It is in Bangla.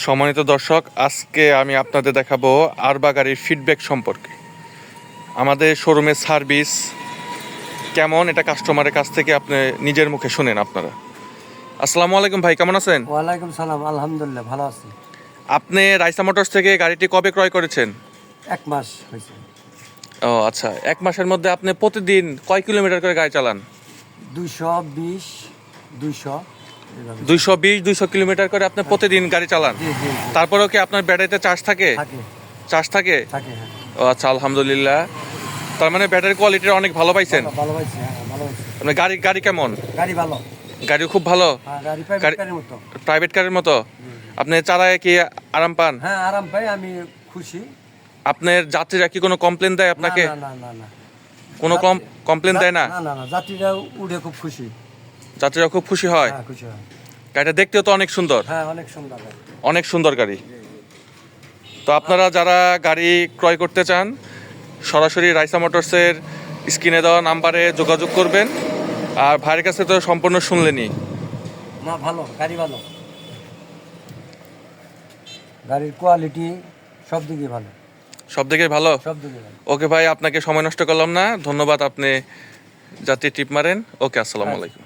সম্মানিত দর্শক, আজকে আমি আপনাদের দেখাবো আরবা গাড়ির ফিডব্যাক সম্পর্কে। আমাদের শোরুমের সার্ভিস কেমন, এটা কাস্টমারের কাছ থেকে আপনি নিজের মুখে শুনেন আপনারা। আসসালামু আলাইকুম ভাই, কেমন আছেন? ওয়ালাইকুম সালাম, আলহামদুলিল্লাহ ভালো আছি। আপনি রাইসা মোটরস থেকে গাড়িটি কবে ক্রয় করেছেন? 1 মাস হয়েছে। ও আচ্ছা, 1 মাসের মধ্যে আপনি প্রতিদিন কয় কিলোমিটার করে গাড়ি চালান? 220 200 এভাবে। 220-200 কিলোমিটার করে আপনি প্রতিদিন গাড়ি চালান? জি জি জি। তারপরেও কি আপনার ব্যাটারিতে চার্জ থাকে? থাকে চার্জ থাকে? থাকে হ্যাঁ। ও আচ্ছা, আলহামদুলিল্লাহ। তার মানে ব্যাটারি কোয়ালিটি অনেক ভালো পাইছেন। ভালো পাইছি, হ্যাঁ ভালো পাইছি। আপনার গাড়ি কেমন? গাড়ি ভালো, গাড়ি খুব ভালো, হ্যাঁ গাড়ি প্রাইভেট গাড়ির মতো। প্রাইভেট কারের মতো। আপনি চালায় কি আরাম পান? হ্যাঁ আরাম পাই, আমি খুশি। আপনার যাত্রীরা কি কোনো কমপ্লেন দেয় আপনাকে? না না না না কোনো কমপ্লেন দেয় না? না না না, যাত্রীরা উঠে খুব খুশি। যাত্রীরা খুব খুশি হয়? হ্যাঁ খুশি হয়। গাড়িটা দেখতেও তো অনেক সুন্দর, হ্যাঁ অনেক সুন্দর গাড়ি। অনেক সুন্দর গাড়ি। তো আপনারা যারা গাড়ি ক্রয় করতে চান, সরাসরি রাইসা মোটরসের স্ক্রিনে দেওয়া নাম্বারে যোগাযোগ করবেন। আর ভাইয়ের কাছে তো সম্পূর্ণ শুনলেনই। না ভালো গাড়ি, ভালো গাড়ির কোয়ালিটি সব দিকে ভালো, সব দিকে ভালো। সব দিকে ভালো। ওকে ভাই, আপনাকে সময় নষ্ট করলাম না, ধন্যবাদ। আপনি যাত্রী টিপ মারেন। ওকে, আসসালামু আলাইকুম।